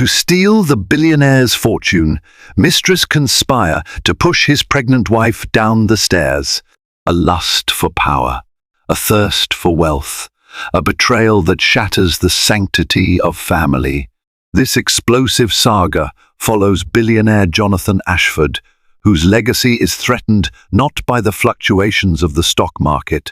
To steal the billionaire's fortune, Mistress conspire to push his pregnant wife down the stairs. A lust for power, a thirst for wealth, a betrayal that shatters the sanctity of family. This explosive saga follows billionaire Jonathan Ashford, whose legacy is threatened not by the fluctuations of the stock market,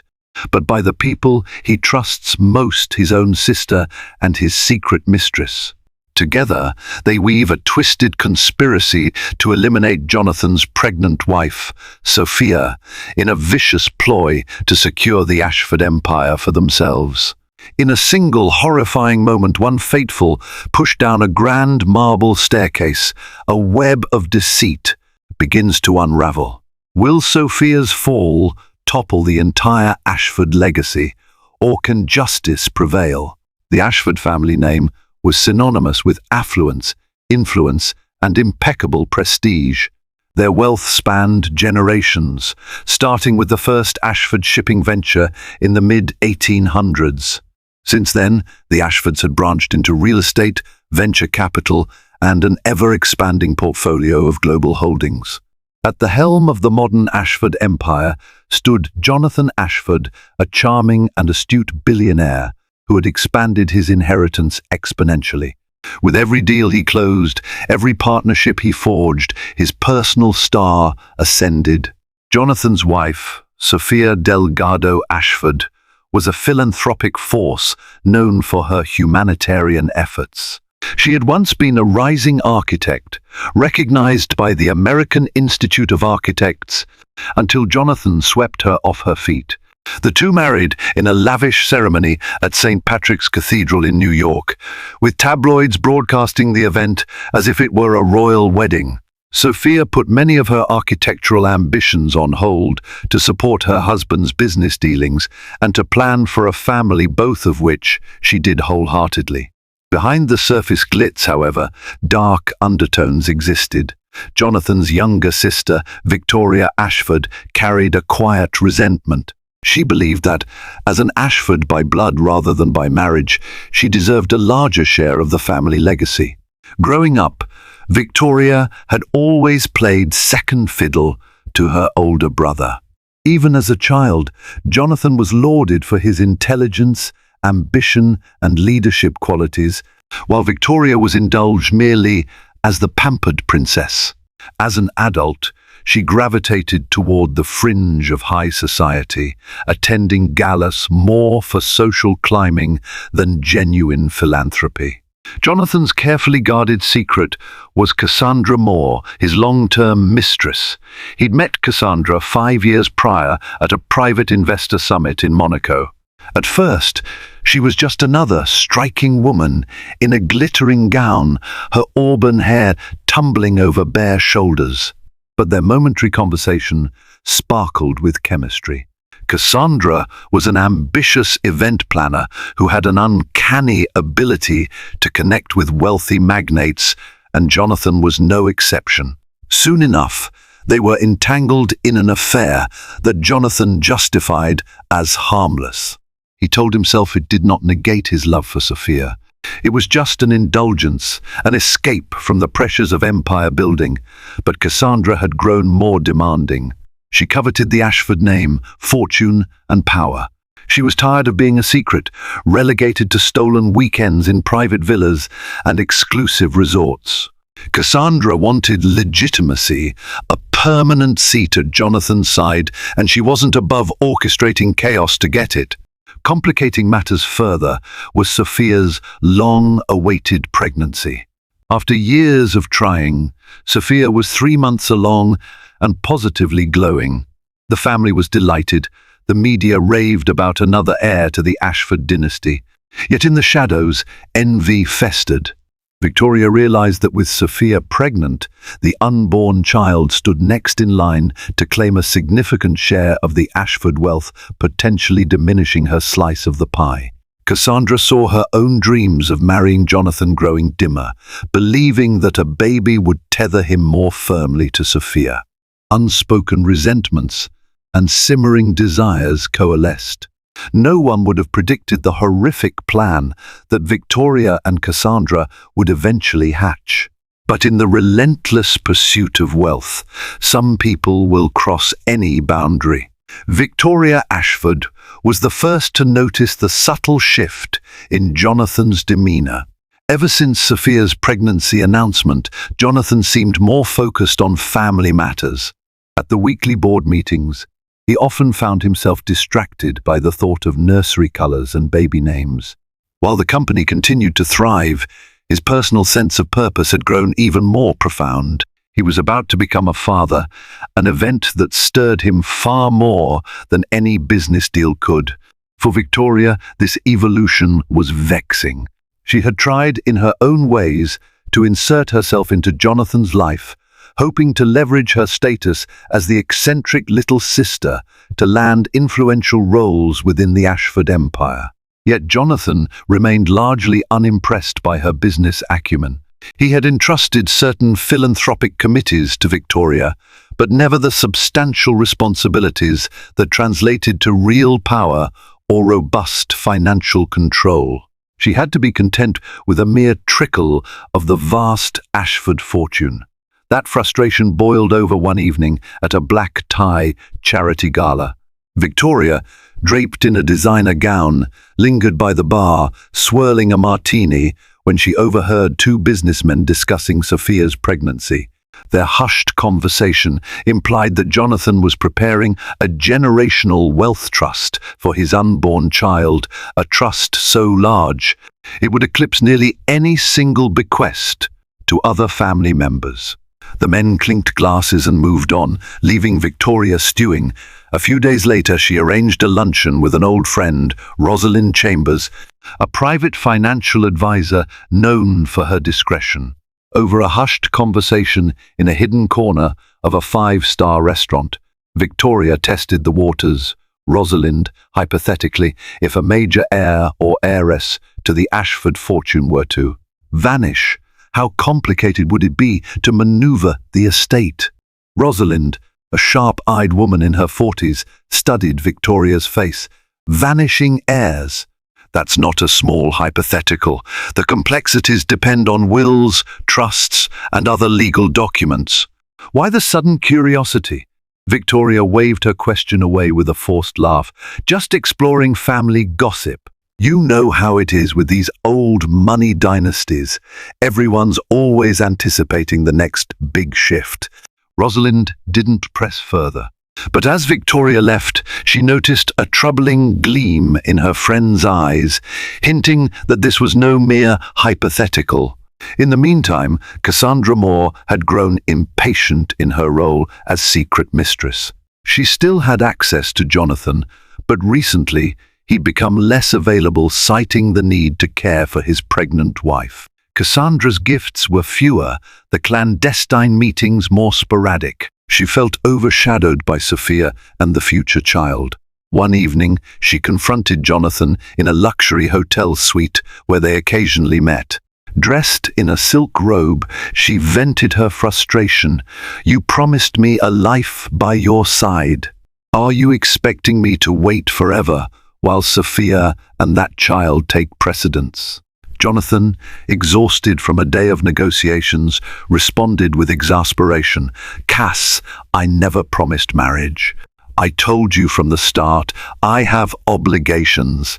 but by the people he trusts most, his own sister and his secret mistress. Together, they weave a twisted conspiracy to eliminate Jonathan's pregnant wife, Sophia, in a vicious ploy to secure the Ashford empire for themselves. In a single horrifying moment, one fateful push down a grand marble staircase, a web of deceit begins to unravel. Will Sophia's fall topple the entire Ashford legacy, or can justice prevail? The Ashford family name was synonymous with affluence, influence, and impeccable prestige. Their wealth spanned generations, starting with the first Ashford shipping venture in the mid-1800s. Since then, the Ashfords had branched into real estate, venture capital, and an ever-expanding portfolio of global holdings. At the helm of the modern Ashford empire stood Jonathan Ashford, a charming and astute billionaire who had expanded his inheritance exponentially. With every deal he closed, every partnership he forged, his personal star ascended. Jonathan's wife, Sophia Delgado Ashford, was a philanthropic force known for her humanitarian efforts. She had once been a rising architect, recognized by the American Institute of Architects, until Jonathan swept her off her feet. The two married in a lavish ceremony at St. Patrick's Cathedral in New York, with tabloids broadcasting the event as if it were a royal wedding. Sophia put many of her architectural ambitions on hold to support her husband's business dealings and to plan for a family, both of which she did wholeheartedly. Behind the surface glitz, however, dark undertones existed. Jonathan's younger sister, Victoria Ashford, carried a quiet resentment. She believed that, as an Ashford by blood rather than by marriage, she deserved a larger share of the family legacy. Growing up, Victoria had always played second fiddle to her older brother. Even as a child, Jonathan was lauded for his intelligence, ambition, and leadership qualities, while Victoria was indulged merely as the pampered princess. As an adult, she gravitated toward the fringe of high society, attending galas more for social climbing than genuine philanthropy. Jonathan's carefully guarded secret was Cassandra Moore, his long-term mistress. He'd met Cassandra 5 years prior at a private investor summit in Monaco. At first, she was just another striking woman in a glittering gown, her auburn hair tumbling over bare shoulders. But their momentary conversation sparkled with chemistry. Cassandra was an ambitious event planner who had an uncanny ability to connect with wealthy magnates, and Jonathan was no exception. Soon enough, they were entangled in an affair that Jonathan justified as harmless. He told himself it did not negate his love for Sophia. It was just an indulgence, an escape from the pressures of empire building. But Cassandra had grown more demanding. She coveted the Ashford name, fortune, and power. She was tired of being a secret, relegated to stolen weekends in private villas and exclusive resorts. Cassandra wanted legitimacy, a permanent seat at Jonathan's side, and she wasn't above orchestrating chaos to get it. Complicating matters further was Sophia's long-awaited pregnancy. After years of trying, Sophia was 3 months along and positively glowing. The family was delighted. The media raved about another heir to the Ashford dynasty. Yet in the shadows, envy festered. Victoria realized that with Sophia pregnant, the unborn child stood next in line to claim a significant share of the Ashford wealth, potentially diminishing her slice of the pie. Cassandra saw her own dreams of marrying Jonathan growing dimmer, believing that a baby would tether him more firmly to Sophia. Unspoken resentments and simmering desires coalesced. No one would have predicted the horrific plan that Victoria and Cassandra would eventually hatch. But in the relentless pursuit of wealth, some people will cross any boundary. Victoria Ashford was the first to notice the subtle shift in Jonathan's demeanour. Ever since Sophia's pregnancy announcement, Jonathan seemed more focused on family matters. At the weekly board meetings, he often found himself distracted by the thought of nursery colours and baby names. While the company continued to thrive, his personal sense of purpose had grown even more profound. He was about to become a father, an event that stirred him far more than any business deal could. For Victoria, this evolution was vexing. She had tried in her own ways to insert herself into Jonathan's life, hoping to leverage her status as the eccentric little sister to land influential roles within the Ashford empire. Yet Jonathan remained largely unimpressed by her business acumen. He had entrusted certain philanthropic committees to Victoria, but never the substantial responsibilities that translated to real power or robust financial control. She had to be content with a mere trickle of the vast Ashford fortune. That frustration boiled over one evening at a black tie charity gala. Victoria, draped in a designer gown, lingered by the bar, swirling a martini, when she overheard two businessmen discussing Sophia's pregnancy. Their hushed conversation implied that Jonathan was preparing a generational wealth trust for his unborn child, a trust so large it would eclipse nearly any single bequest to other family members. The men clinked glasses and moved on, leaving Victoria stewing. A few days later, she arranged a luncheon with an old friend, Rosalind Chambers, a private financial advisor known for her discretion. Over a hushed conversation in a hidden corner of a five-star restaurant, Victoria tested the waters. Rosalind, hypothetically, if a major heir or heiress to the Ashford fortune were to vanish, how complicated would it be to maneuver the estate? Rosalind, a sharp-eyed woman in her 40s, studied Victoria's face. Vanishing heirs? That's not a small hypothetical. The complexities depend on wills, trusts, and other legal documents. Why the sudden curiosity? Victoria waved her question away with a forced laugh. Just exploring family gossip. You know how it is with these old money dynasties. Everyone's always anticipating the next big shift. Rosalind didn't press further. But as Victoria left, she noticed a troubling gleam in her friend's eyes, hinting that this was no mere hypothetical. In the meantime, Cassandra Moore had grown impatient in her role as secret mistress. She still had access to Jonathan, but recently he'd become less available, citing the need to care for his pregnant wife. Cassandra's gifts were fewer, the clandestine meetings more sporadic. She felt overshadowed by Sophia and the future child. One evening, she confronted Jonathan in a luxury hotel suite where they occasionally met. Dressed in a silk robe, she vented her frustration. "You promised me a life by your side. Are you expecting me to wait forever while Sophia and that child take precedence?" Jonathan, exhausted from a day of negotiations, responded with exasperation. "Cass, I never promised marriage. I told you from the start, I have obligations.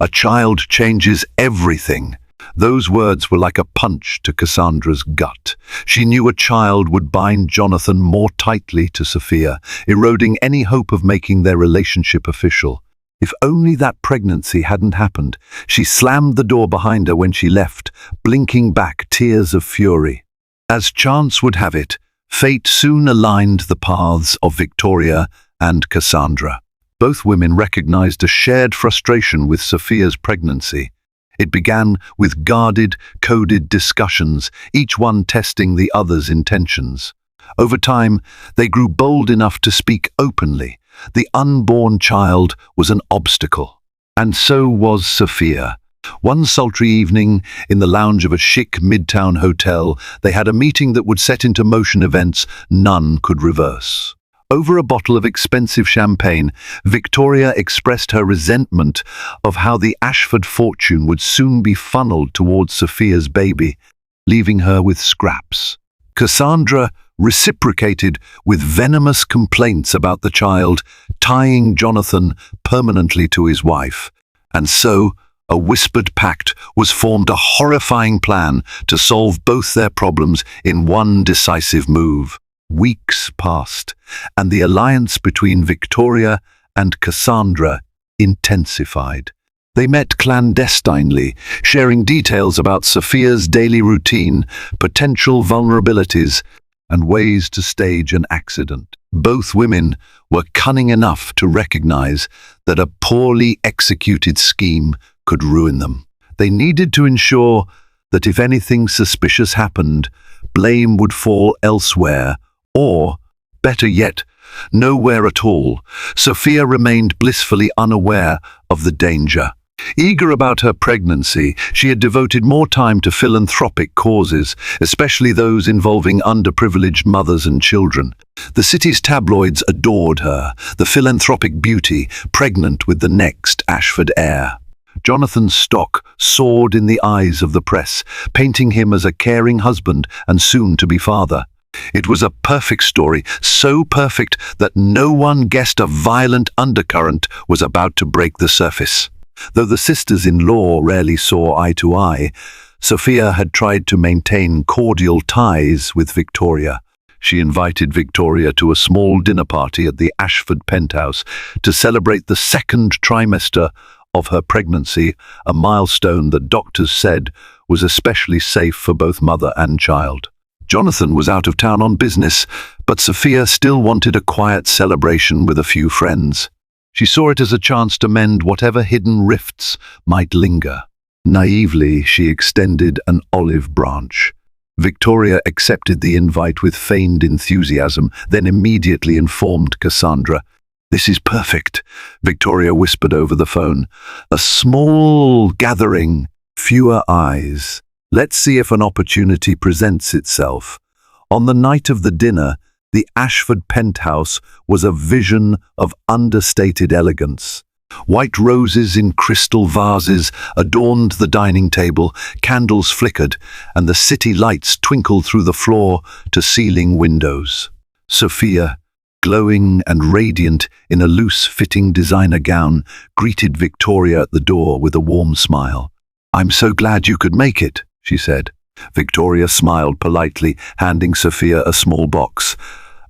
A child changes everything." Those words were like a punch to Cassandra's gut. She knew a child would bind Jonathan more tightly to Sophia, eroding any hope of making their relationship official. If only that pregnancy hadn't happened. She slammed the door behind her when she left, blinking back tears of fury. As chance would have it, fate soon aligned the paths of Victoria and Cassandra. Both women recognized a shared frustration with Sophia's pregnancy. It began with guarded, coded discussions, each one testing the other's intentions. Over time, they grew bold enough to speak openly. The unborn child was an obstacle, and so was Sophia. One sultry evening, in the lounge of a chic midtown hotel, they had a meeting that would set into motion events none could reverse. Over a bottle of expensive champagne, Victoria expressed her resentment of how the Ashford fortune would soon be funneled towards Sophia's baby, leaving her with scraps. Cassandra reciprocated with venomous complaints about the child, tying Jonathan permanently to his wife. And so, a whispered pact was formed, a horrifying plan to solve both their problems in one decisive move. Weeks passed, and the alliance between Victoria and Cassandra intensified. They met clandestinely, sharing details about Sophia's daily routine, potential vulnerabilities, and ways to stage an accident. Both women were cunning enough to recognize that a poorly executed scheme could ruin them. They needed to ensure that if anything suspicious happened, blame would fall elsewhere, or, better yet, nowhere at all. Sophia remained blissfully unaware of the danger. Eager about her pregnancy, she had devoted more time to philanthropic causes, especially those involving underprivileged mothers and children. The city's tabloids adored her, the philanthropic beauty, pregnant with the next Ashford heir. Jonathan's stock soared in the eyes of the press, painting him as a caring husband and soon-to-be father. It was a perfect story, so perfect that no one guessed a violent undercurrent was about to break the surface. Though the sisters-in-law rarely saw eye to eye, Sophia had tried to maintain cordial ties with Victoria. She invited Victoria to a small dinner party at the Ashford penthouse to celebrate the second trimester of her pregnancy, a milestone that doctors said was especially safe for both mother and child. Jonathan was out of town on business, but Sophia still wanted a quiet celebration with a few friends. She saw it as a chance to mend whatever hidden rifts might linger. Naively, she extended an olive branch. Victoria accepted the invite with feigned enthusiasm, then immediately informed Cassandra. "This is perfect," Victoria whispered over the phone. "A small gathering, fewer eyes. Let's see if an opportunity presents itself." On the night of the dinner, the Ashford penthouse was a vision of understated elegance. White roses in crystal vases adorned the dining table, candles flickered, and the city lights twinkled through the floor-to-ceiling windows. Sophia, glowing and radiant in a loose-fitting designer gown, greeted Victoria at the door with a warm smile. "I'm so glad you could make it," she said. Victoria smiled politely, handing Sophia a small box.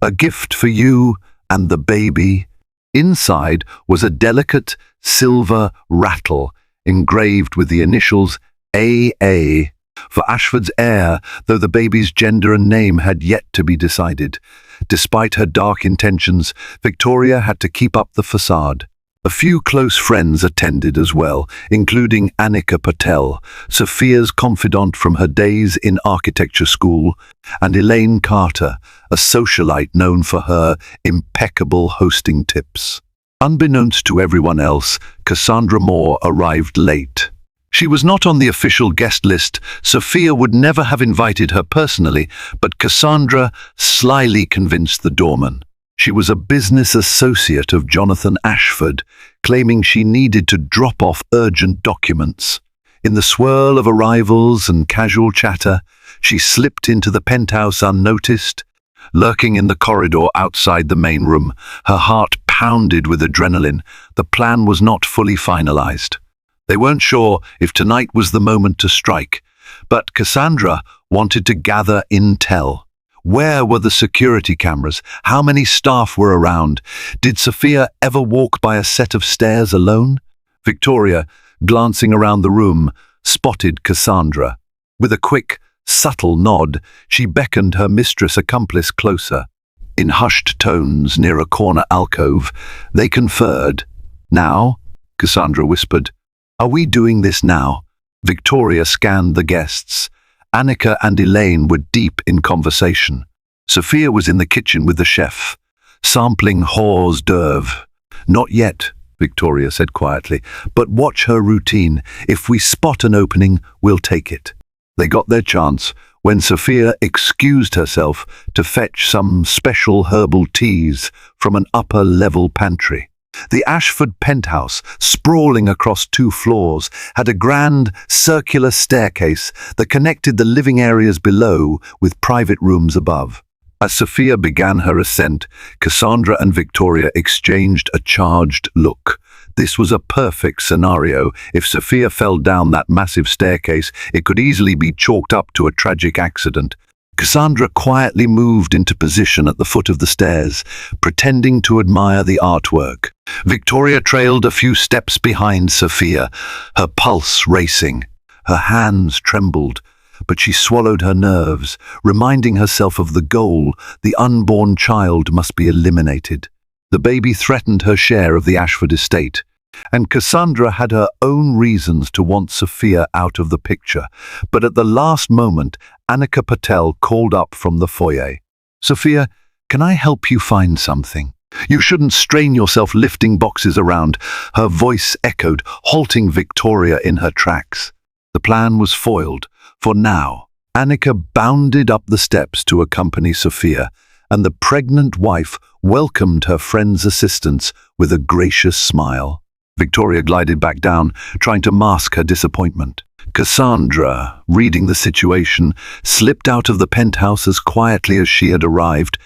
"A gift for you and the baby." Inside was a delicate silver rattle engraved with the initials AA for Ashford's heir, though the baby's gender and name had yet to be decided. Despite her dark intentions, Victoria had to keep up the facade. A few close friends attended as well, including Annika Patel, Sophia's confidant from her days in architecture school, and Elaine Carter, a socialite known for her impeccable hosting tips. Unbeknownst to everyone else, Cassandra Moore arrived late. She was not on the official guest list. Sophia would never have invited her personally, but Cassandra slyly convinced the doorman. She was a business associate of Jonathan Ashford, claiming she needed to drop off urgent documents. In the swirl of arrivals and casual chatter, she slipped into the penthouse unnoticed. Lurking in the corridor outside the main room, her heart pounded with adrenaline. The plan was not fully finalized. They weren't sure if tonight was the moment to strike, but Cassandra wanted to gather intel. Where were the security cameras? How many staff were around? Did Sophia ever walk by a set of stairs alone? Victoria, glancing around the room, spotted Cassandra. With a quick, subtle nod, she beckoned her mistress accomplice closer. In hushed tones near a corner alcove, they conferred. "Now?" Cassandra whispered. "Are we doing this now?" Victoria scanned the guests. Annika and Elaine were deep in conversation. Sophia was in the kitchen with the chef, sampling hors d'oeuvre. "Not yet," Victoria said quietly, "but watch her routine. If we spot an opening, we'll take it." They got their chance when Sophia excused herself to fetch some special herbal teas from an upper-level pantry. The Ashford penthouse, sprawling across 2 floors, had a grand circular staircase that connected the living areas below with private rooms above. As Sophia began her ascent, Cassandra and Victoria exchanged a charged look. This was a perfect scenario. If Sophia fell down that massive staircase, it could easily be chalked up to a tragic accident. Cassandra quietly moved into position at the foot of the stairs, pretending to admire the artwork. Victoria trailed a few steps behind Sophia, her pulse racing. Her hands trembled, but she swallowed her nerves, reminding herself of the goal: the unborn child must be eliminated. The baby threatened her share of the Ashford estate, and Cassandra had her own reasons to want Sophia out of the picture. But at the last moment, Annika Patel called up from the foyer. "Sophia, can I help you find something? You shouldn't strain yourself lifting boxes around." Her voice echoed, halting Victoria in her tracks. The plan was foiled. For now, Annika bounded up the steps to accompany Sophia, and the pregnant wife welcomed her friend's assistance with a gracious smile. Victoria glided back down, trying to mask her disappointment. Cassandra, reading the situation, slipped out of the penthouse as quietly as she had arrived,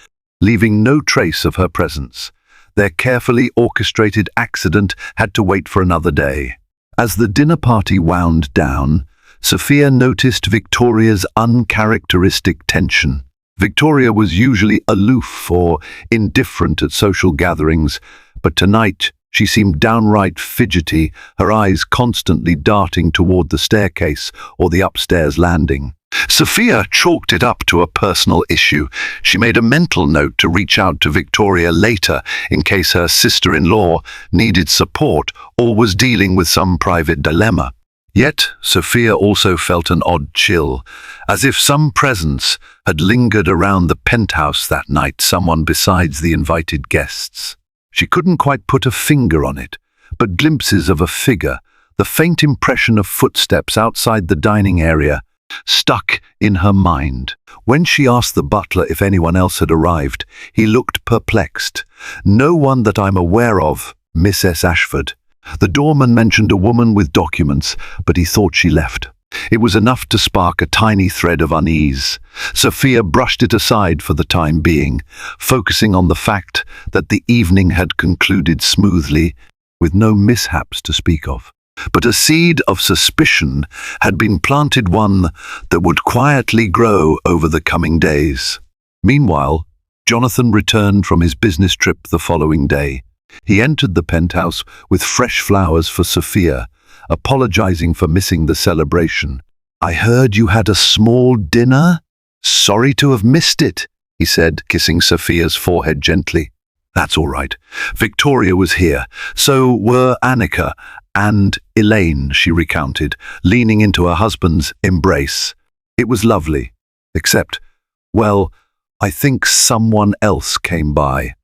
leaving no trace of her presence. Their carefully orchestrated accident had to wait for another day. As the dinner party wound down, Sophia noticed Victoria's uncharacteristic tension. Victoria was usually aloof or indifferent at social gatherings, but tonight she seemed downright fidgety, her eyes constantly darting toward the staircase or the upstairs landing. Sophia chalked it up to a personal issue. She made a mental note to reach out to Victoria later in case her sister-in-law needed support or was dealing with some private dilemma. Yet Sophia also felt an odd chill, as if some presence had lingered around the penthouse that night, someone besides the invited guests. She couldn't quite put a finger on it, but glimpses of a figure, the faint impression of footsteps outside the dining area, stuck in her mind. When she asked the butler if anyone else had arrived, he looked perplexed. "No one that I'm aware of, Mrs. Ashford." The doorman mentioned a woman with documents, but he thought she left. It was enough to spark a tiny thread of unease. Sophia brushed it aside for the time being, focusing on the fact that the evening had concluded smoothly, with no mishaps to speak of. But a seed of suspicion had been planted, one that would quietly grow over the coming days. Meanwhile, Jonathan returned from his business trip the following day. He entered the penthouse with fresh flowers for Sophia, apologizing for missing the celebration. "I heard you had a small dinner? Sorry to have missed it," he said, kissing Sophia's forehead gently. "That's all right. Victoria was here. So were Annika and Elaine," she recounted, leaning into her husband's embrace. "It was lovely. Except, well, I think someone else came by.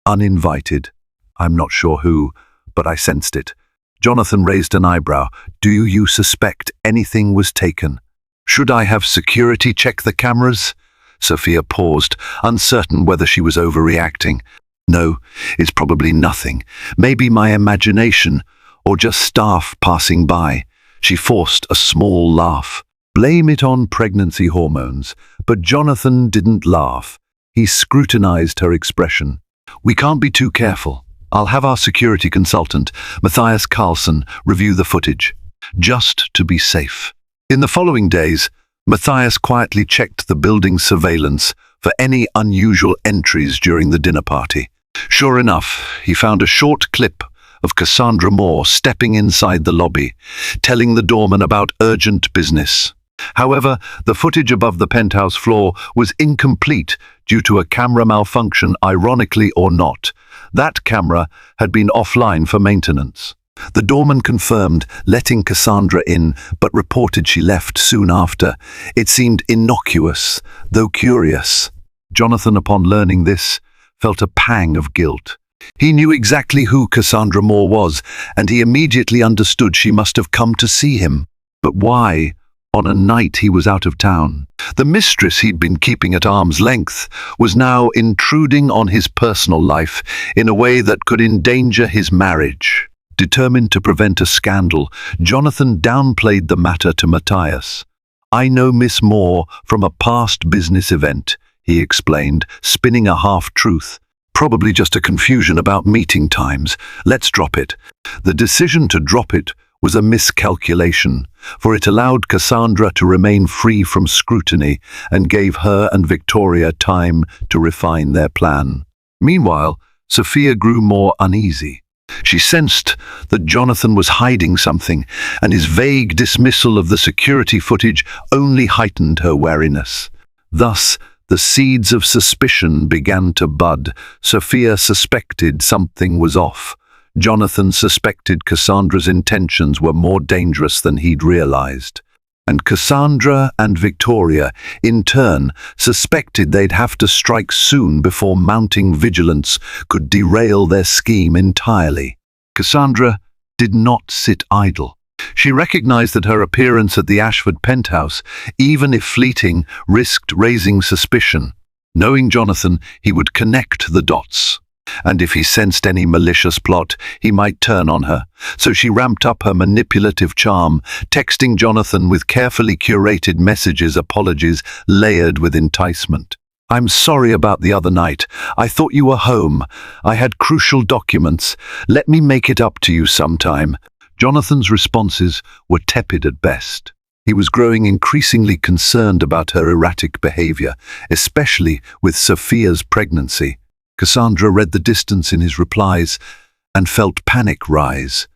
Uninvited. I'm not sure who, but I sensed it." Jonathan raised an eyebrow. "Do you suspect anything was taken? Should I have security check the cameras?" Sophia paused, uncertain whether she was overreacting. "No, it's probably nothing. Maybe my imagination, or just staff passing by." She forced a small laugh. Blame it on pregnancy hormones. But Jonathan didn't laugh. He scrutinized her expression. "We can't be too careful. I'll have our security consultant, Matthias Carlson, review the footage, just to be safe." In the following days, Matthias quietly checked the building's surveillance for any unusual entries during the dinner party. Sure enough, he found a short clip of Cassandra Moore stepping inside the lobby, telling the doorman about urgent business. However, the footage above the penthouse floor was incomplete due to a camera malfunction, ironically or not. That camera had been offline for maintenance. The doorman confirmed letting Cassandra in, but reported she left soon after. It seemed innocuous, though curious. Jonathan, upon learning this, felt a pang of guilt. He knew exactly who Cassandra Moore was, and he immediately understood she must have come to see him. But why, on a night he was out of town. The mistress he'd been keeping at arm's length was now intruding on his personal life in a way that could endanger his marriage. Determined to prevent a scandal, Jonathan downplayed the matter to Matthias. "I know Miss Moore from a past business event," he explained, spinning a half-truth. "Probably just a confusion about meeting times. Let's drop it." The decision to drop it was a miscalculation, for it allowed Cassandra to remain free from scrutiny and gave her and Victoria time to refine their plan. Meanwhile, Sophia grew more uneasy. She sensed that Jonathan was hiding something, and his vague dismissal of the security footage only heightened her wariness. Thus, the seeds of suspicion began to bud. Sophia suspected something was off. Jonathan suspected Cassandra's intentions were more dangerous than he'd realized. And Cassandra and Victoria, in turn, suspected they'd have to strike soon before mounting vigilance could derail their scheme entirely. Cassandra did not sit idle. She recognized that her appearance at the Ashford penthouse, even if fleeting, risked raising suspicion. Knowing Jonathan, he would connect the dots. And if he sensed any malicious plot, he might turn on her. So she ramped up her manipulative charm, texting Jonathan with carefully curated messages, apologies layered with enticement. "I'm sorry about the other night. I thought you were home. I had crucial documents. Let me make it up to you sometime." Jonathan's responses were tepid at best. He was growing increasingly concerned about her erratic behavior, especially with Sophia's pregnancy. Cassandra read the distance in his replies and felt panic rise.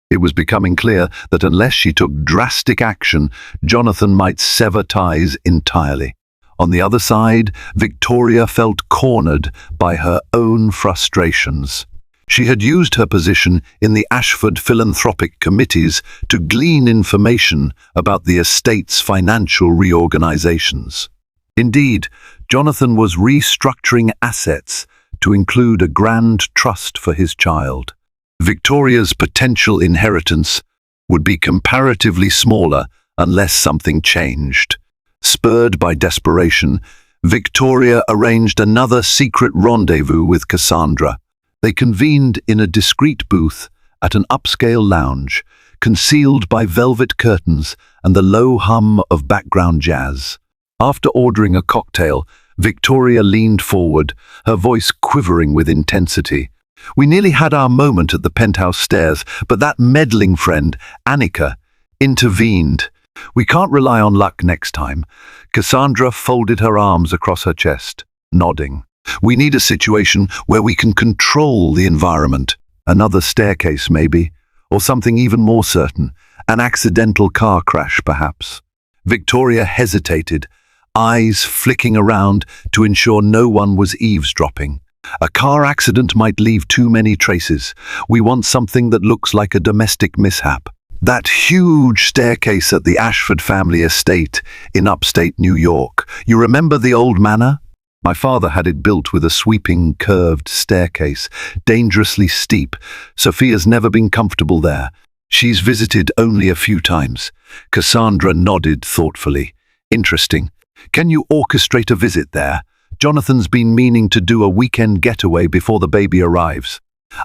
It was becoming clear that unless she took drastic action, Jonathan might sever ties entirely. On the other side, Victoria felt cornered by her own frustrations. She had used her position in the Ashford philanthropic committees to glean information about the estate's financial reorganizations. Indeed, Jonathan was restructuring assets to include a grand trust for his child. Victoria's potential inheritance would be comparatively smaller unless something changed. Spurred by desperation, Victoria arranged another secret rendezvous with Cassandra. They convened in a discreet booth at an upscale lounge, concealed by velvet curtains and the low hum of background jazz. After ordering a cocktail, Victoria leaned forward, her voice quivering with intensity. "We nearly had our moment at the penthouse stairs, but that meddling friend, Annika, intervened. We can't rely on luck next time." Cassandra folded her arms across her chest, nodding. "We need a situation where we can control the environment. Another staircase, maybe, or something even more certain. An accidental car crash, perhaps." Victoria hesitated, eyes flicking around to ensure no one was eavesdropping. "A car accident might leave too many traces. We want something that looks like a domestic mishap. That huge staircase at the Ashford family estate in upstate New York. You remember the old manor? My father had it built with a sweeping, curved staircase, dangerously steep. Sophia's never been comfortable there. She's visited only a few times." Cassandra nodded thoughtfully. "Interesting. Can you orchestrate a visit there? Jonathan's been meaning to do a weekend getaway before the baby arrives.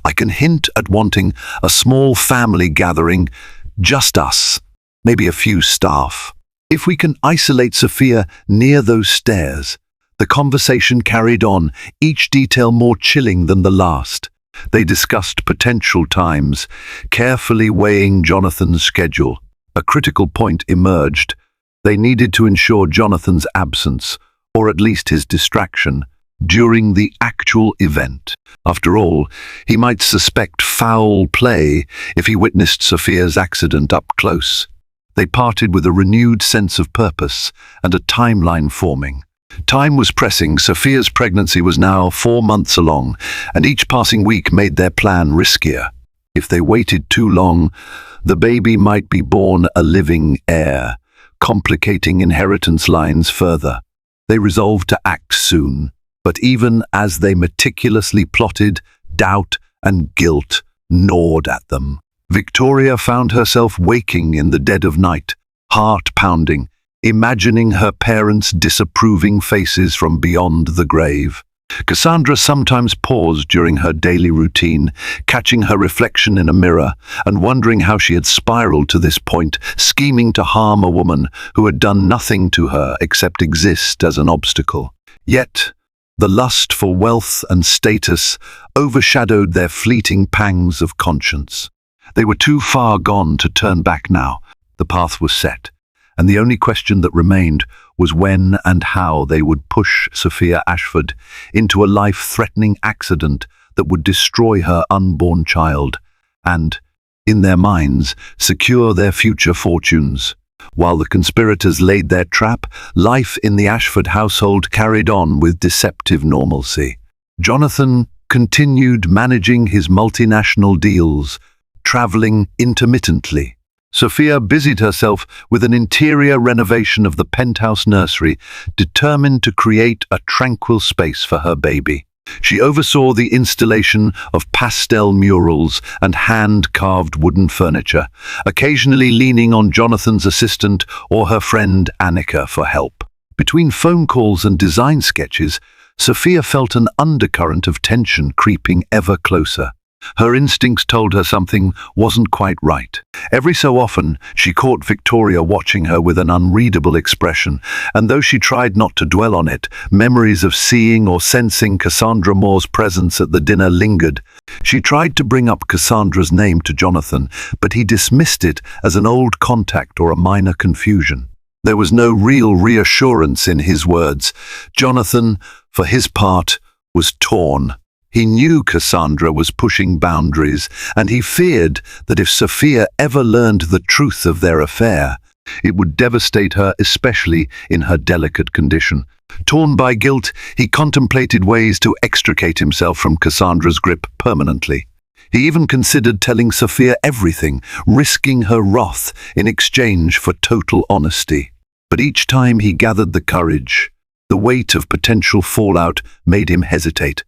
I can hint at wanting a small family gathering, just us, maybe a few staff. If we can isolate Sophia near those stairs." The conversation carried on, each detail more chilling than the last. They discussed potential times, carefully weighing Jonathan's schedule. A critical point emerged. They needed to ensure Jonathan's absence, or at least his distraction, during the actual event. After all, he might suspect foul play if he witnessed Sophia's accident up close. They parted with a renewed sense of purpose and a timeline forming. Time was pressing. Sophia's pregnancy was now 4 months along, and each passing week made their plan riskier. If they waited too long, the baby might be born a living heir, complicating inheritance lines further. They resolved to act soon, but even as they meticulously plotted, doubt and guilt gnawed at them. Victoria found herself waking in the dead of night, heart pounding, imagining her parents' disapproving faces from beyond the grave. Cassandra sometimes paused during her daily routine, catching her reflection in a mirror and wondering how she had spiraled to this point, scheming to harm a woman who had done nothing to her except exist as an obstacle. Yet, the lust for wealth and status overshadowed their fleeting pangs of conscience. They were too far gone to turn back now. The path was set, and the only question that remained was when and how they would push Sophia Ashford into a life-threatening accident that would destroy her unborn child and, in their minds, secure their future fortunes. While the conspirators laid their trap, life in the Ashford household carried on with deceptive normalcy. Jonathan continued managing his multinational deals, traveling intermittently. Sophia busied herself with an interior renovation of the penthouse nursery, determined to create a tranquil space for her baby. She oversaw the installation of pastel murals and hand-carved wooden furniture, occasionally leaning on Jonathan's assistant or her friend Annika for help. Between phone calls and design sketches, Sophia felt an undercurrent of tension creeping ever closer. Her instincts told her something wasn't quite right. Every so often, she caught Victoria watching her with an unreadable expression, and though she tried not to dwell on it, memories of seeing or sensing Cassandra Moore's presence at the dinner lingered. She tried to bring up Cassandra's name to Jonathan, but he dismissed it as an old contact or a minor confusion. There was no real reassurance in his words. Jonathan, for his part, was torn. He knew Cassandra was pushing boundaries, and he feared that if Sophia ever learned the truth of their affair, it would devastate her, especially in her delicate condition. Torn by guilt, he contemplated ways to extricate himself from Cassandra's grip permanently. He even considered telling Sophia everything, risking her wrath in exchange for total honesty. But each time he gathered the courage, the weight of potential fallout made him hesitate.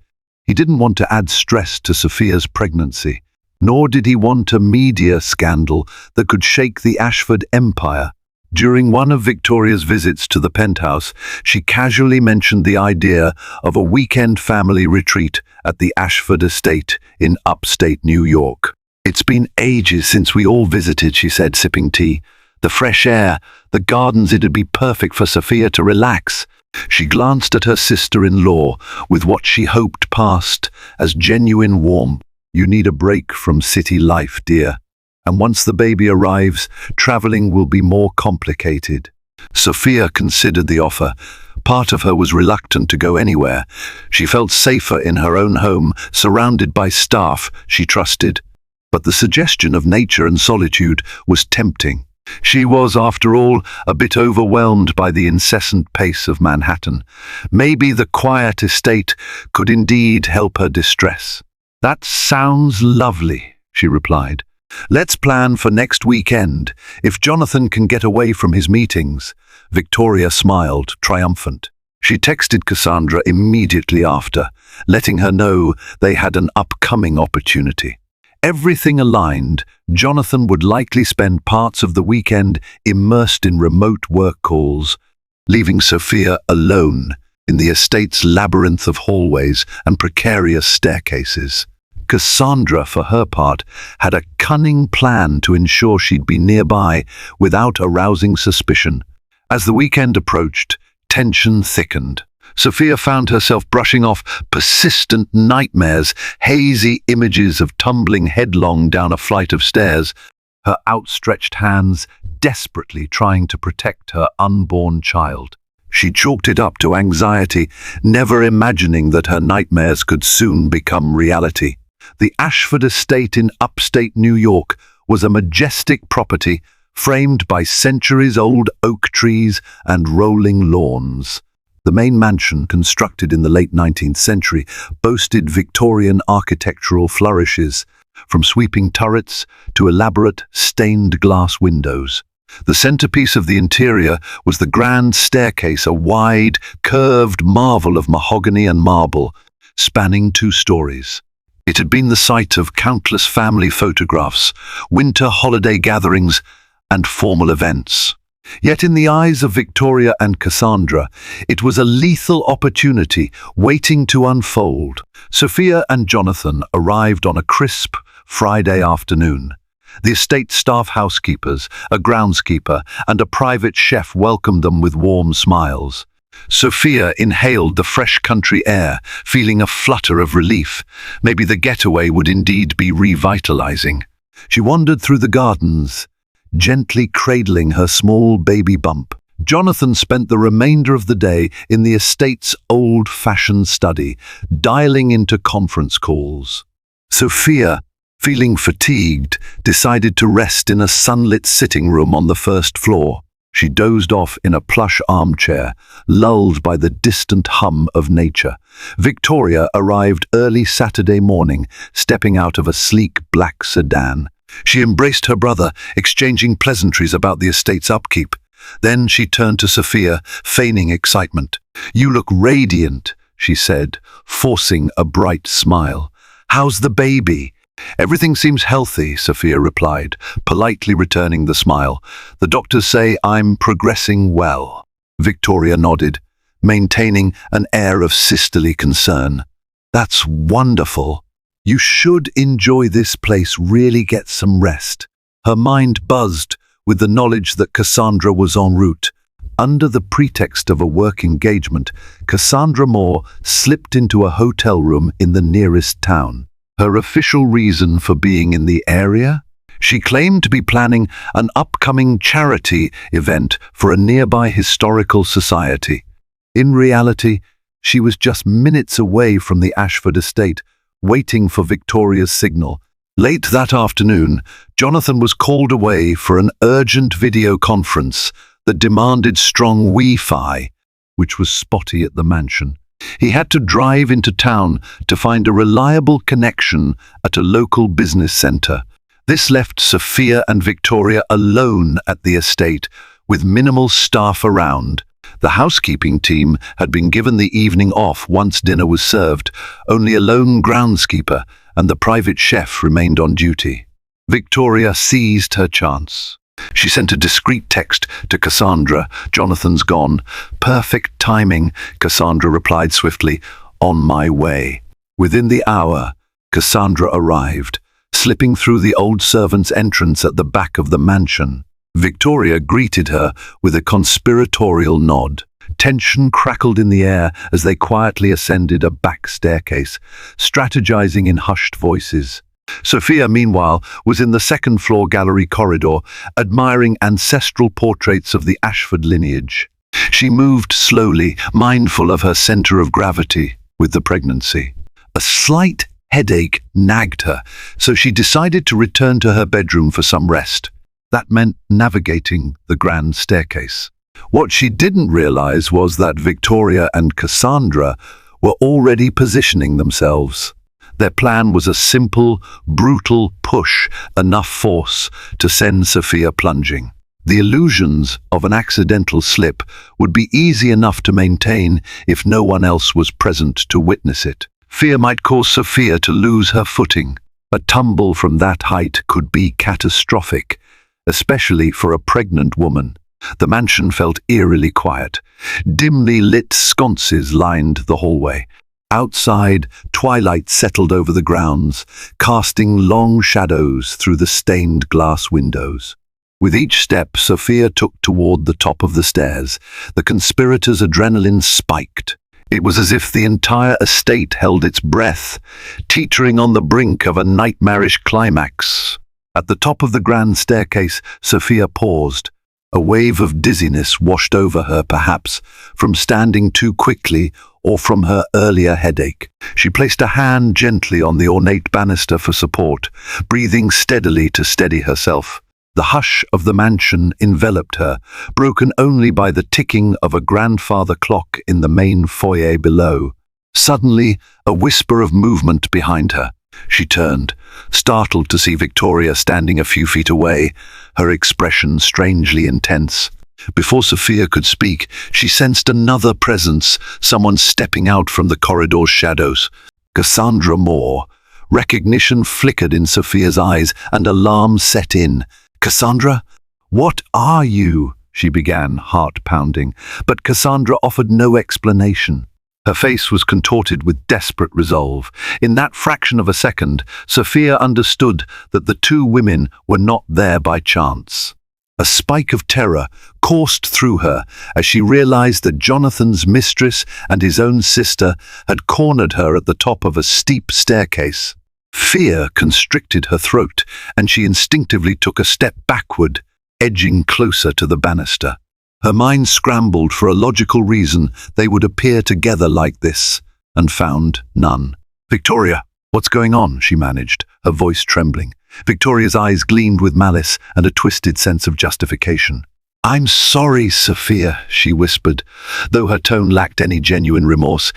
He didn't want to add stress to Sophia's pregnancy, nor did he want a media scandal that could shake the Ashford empire. During one of Victoria's visits to the penthouse, she casually mentioned the idea of a weekend family retreat at the Ashford estate in upstate New York. "It's been ages since we all visited," she said, sipping tea. "The fresh air, the gardens, it'd be perfect for Sophia to relax." She glanced at her sister-in-law with what she hoped passed as genuine warmth. "You need a break from city life, dear. And once the baby arrives, traveling will be more complicated." Sophia considered the offer. Part of her was reluctant to go anywhere. She felt safer in her own home, surrounded by staff she trusted. But the suggestion of nature and solitude was tempting. She was, after all, a bit overwhelmed by the incessant pace of Manhattan. Maybe the quiet estate could indeed help her distress. "That sounds lovely," she replied. "Let's plan for next weekend, if Jonathan can get away from his meetings." Victoria smiled, triumphant. She texted Cassandra immediately after, letting her know they had an upcoming opportunity. Everything aligned. Jonathan would likely spend parts of the weekend immersed in remote work calls, leaving Sophia alone in the estate's labyrinth of hallways and precarious staircases. Cassandra, for her part, had a cunning plan to ensure she'd be nearby without arousing suspicion. As the weekend approached, tension thickened. Sophia found herself brushing off persistent nightmares, hazy images of tumbling headlong down a flight of stairs, her outstretched hands desperately trying to protect her unborn child. She chalked it up to anxiety, never imagining that her nightmares could soon become reality. The Ashford estate in upstate New York was a majestic property framed by centuries-old oak trees and rolling lawns. The main mansion, constructed in the late 19th century, boasted Victorian architectural flourishes, from sweeping turrets to elaborate stained glass windows. The centerpiece of the interior was the grand staircase, a wide, curved marvel of mahogany and marble, spanning 2 stories. It had been the site of countless family photographs, winter holiday gatherings, and formal events. Yet in the eyes of Victoria and Cassandra, it was a lethal opportunity waiting to unfold. Sophia and Jonathan arrived on a crisp Friday afternoon. The estate staff housekeepers, a groundskeeper, and a private chef welcomed them with warm smiles. Sophia inhaled the fresh country air, feeling a flutter of relief. Maybe the getaway would indeed be revitalizing. She wandered through the gardens, gently cradling her small baby bump. Jonathan spent the remainder of the day in the estate's old-fashioned study, dialing into conference calls. Sophia, feeling fatigued, decided to rest in a sunlit sitting room on the first floor. She dozed off in a plush armchair, lulled by the distant hum of nature. Victoria arrived early Saturday morning, stepping out of a sleek black sedan. She embraced her brother, exchanging pleasantries about the estate's upkeep. Then she turned to Sophia, feigning excitement. "You look radiant," she said, forcing a bright smile. "How's the baby?" "Everything seems healthy," Sophia replied, politely returning the smile. "The doctors say I'm progressing well." Victoria nodded, maintaining an air of sisterly concern. "That's wonderful. You should enjoy this place, really get some rest." Her mind buzzed with the knowledge that Cassandra was en route. Under the pretext of a work engagement, Cassandra Moore slipped into a hotel room in the nearest town. Her official reason for being in the area? She claimed to be planning an upcoming charity event for a nearby historical society. In reality, she was just minutes away from the Ashford estate, waiting for Victoria's signal. Late that afternoon, Jonathan was called away for an urgent video conference that demanded strong Wi-Fi, which was spotty at the mansion. He had to drive into town to find a reliable connection at a local business centre. This left Sophia and Victoria alone at the estate, with minimal staff around. The housekeeping team had been given the evening off once dinner was served. Only a lone groundskeeper and the private chef remained on duty. Victoria seized her chance. She sent a discreet text to Cassandra. "Jonathan's gone." "Perfect timing," Cassandra replied swiftly. "On my way." Within the hour, Cassandra arrived, slipping through the old servant's entrance at the back of the mansion. Victoria greeted her with a conspiratorial nod. Tension crackled in the air as they quietly ascended a back staircase, strategizing in hushed voices. Sophia, meanwhile, was in the second-floor gallery corridor, admiring ancestral portraits of the Ashford lineage. She moved slowly, mindful of her center of gravity with the pregnancy. A slight headache nagged her, so she decided to return to her bedroom for some rest. That meant navigating the grand staircase. What she didn't realize was that Victoria and Cassandra were already positioning themselves. Their plan was a simple, brutal push, enough force to send Sophia plunging. The illusions of an accidental slip would be easy enough to maintain if no one else was present to witness it. Fear might cause Sophia to lose her footing. A tumble from that height could be catastrophic, especially for a pregnant woman. The mansion felt eerily quiet. Dimly lit sconces lined the hallway. Outside, twilight settled over the grounds, casting long shadows through the stained glass windows. With each step Sophia took toward the top of the stairs, the conspirators' adrenaline spiked. It was as if the entire estate held its breath, teetering on the brink of a nightmarish climax. At the top of the grand staircase, Sophia paused. A wave of dizziness washed over her, perhaps from standing too quickly or from her earlier headache. She placed a hand gently on the ornate banister for support, breathing steadily to steady herself. The hush of the mansion enveloped her, broken only by the ticking of a grandfather clock in the main foyer below. Suddenly, a whisper of movement behind her. She turned, startled to see Victoria standing a few feet away, her expression strangely intense. Before Sophia could speak, she sensed another presence, someone stepping out from the corridor's shadows. Cassandra Moore. Recognition flickered in Sophia's eyes, and alarm set in. "Cassandra? What are you?" she began, heart pounding, but Cassandra offered no explanation. Her face was contorted with desperate resolve. In that fraction of a second, Sophia understood that the two women were not there by chance. A spike of terror coursed through her as she realized that Jonathan's mistress and his own sister had cornered her at the top of a steep staircase. Fear constricted her throat, and she instinctively took a step backward, edging closer to the banister. Her mind scrambled for a logical reason they would appear together like this, and found none. "Victoria, what's going on?" she managed, her voice trembling. Victoria's eyes gleamed with malice and a twisted sense of justification. "I'm sorry, Sophia," she whispered, though her tone lacked any genuine remorse.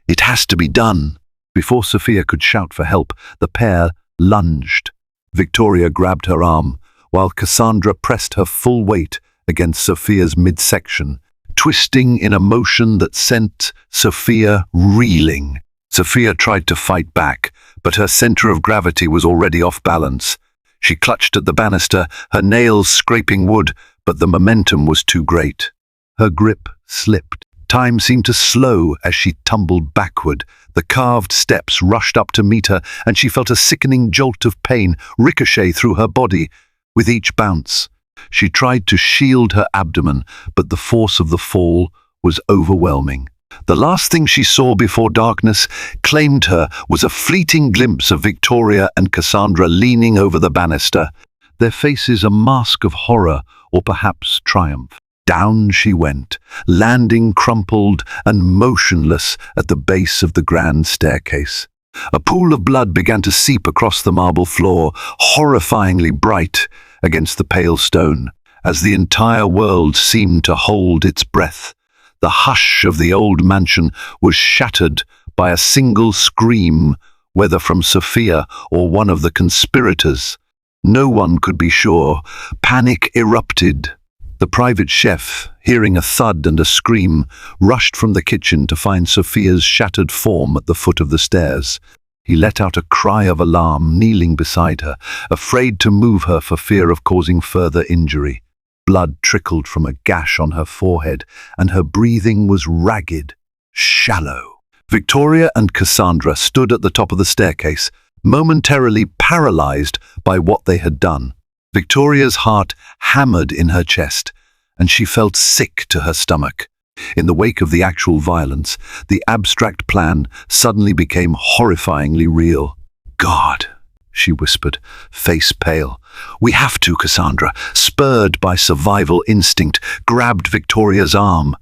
"It has to be done." Before Sophia could shout for help, the pair lunged. Victoria grabbed her arm, while Cassandra pressed her full weight against Sophia's midsection, twisting in a motion that sent Sophia reeling. Sophia tried to fight back, but her center of gravity was already off balance. She clutched at the banister, her nails scraping wood, but the momentum was too great. Her grip slipped. Time seemed to slow as she tumbled backward. The carved steps rushed up to meet her, and she felt a sickening jolt of pain ricochet through her body. With each bounce, she tried to shield her abdomen, but the force of the fall was overwhelming. The last thing she saw before darkness claimed her was a fleeting glimpse of Victoria and Cassandra leaning over the banister, their faces a mask of horror or perhaps triumph. Down she went, landing crumpled and motionless at the base of the grand staircase. A pool of blood began to seep across the marble floor, horrifyingly bright against the pale stone, as the entire world seemed to hold its breath. The hush of the old mansion was shattered by a single scream, whether from Sophia or one of the conspirators. No one could be sure. Panic erupted. The private chef, hearing a thud and a scream, rushed from the kitchen to find Sophia's shattered form at the foot of the stairs. He let out a cry of alarm, kneeling beside her, afraid to move her for fear of causing further injury. Blood trickled from a gash on her forehead, and her breathing was ragged, shallow. Victoria and Cassandra stood at the top of the staircase, momentarily paralyzed by what they had done. Victoria's heart hammered in her chest, and she felt sick to her stomach. In the wake of the actual violence, the abstract plan suddenly became horrifyingly real. "God," she whispered, face pale. "We have to," Cassandra, spurred by survival instinct, grabbed Victoria's arm.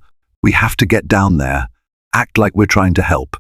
"We have to get down there. Act like we're trying to help.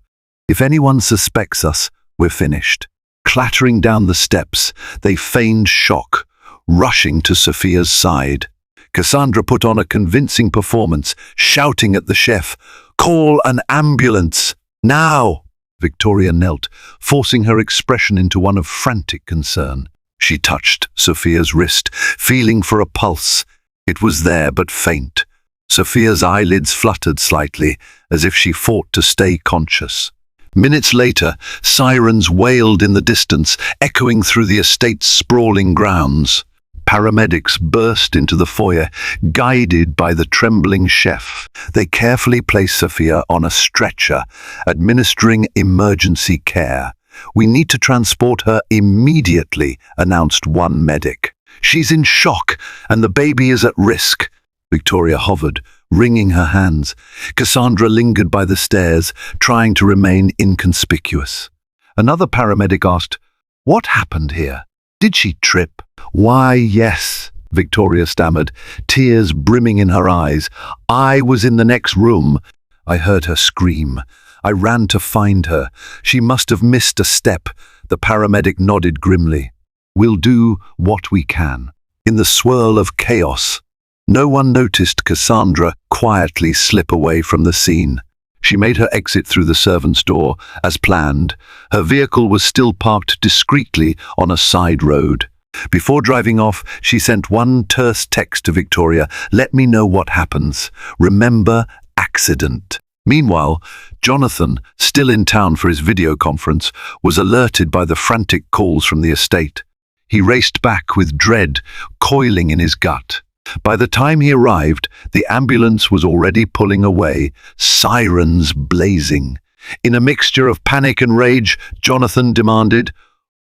If anyone suspects us, we're finished." Clattering down the steps, they feigned shock, rushing to Sophia's side. Cassandra put on a convincing performance, shouting at the chef, "Call an ambulance! Now!" Victoria knelt, forcing her expression into one of frantic concern. She touched Sophia's wrist, feeling for a pulse. It was there, but faint. Sophia's eyelids fluttered slightly, as if she fought to stay conscious. Minutes later, sirens wailed in the distance, echoing through the estate's sprawling grounds. Paramedics burst into the foyer, guided by the trembling chef. They carefully placed Sophia on a stretcher, administering emergency care. "We need to transport her immediately," announced one medic. "She's in shock, and the baby is at risk." Victoria hovered, wringing her hands. Cassandra lingered by the stairs, trying to remain inconspicuous. Another paramedic asked, "What happened here? Did she trip?" "Why, yes," Victoria stammered, tears brimming in her eyes. "I was in the next room. I heard her scream. I ran to find her. She must have missed a step." The paramedic nodded grimly. "We'll do what we can." In the swirl of chaos, no one noticed Cassandra quietly slip away from the scene. She made her exit through the servants' door, as planned. Her vehicle was still parked discreetly on a side road. Before driving off, she sent one terse text to Victoria, "Let me know what happens. Remember, accident." Meanwhile, Jonathan, still in town for his video conference, was alerted by the frantic calls from the estate. He raced back with dread coiling in his gut. By the time he arrived, the ambulance was already pulling away, sirens blazing. In a mixture of panic and rage, Jonathan demanded,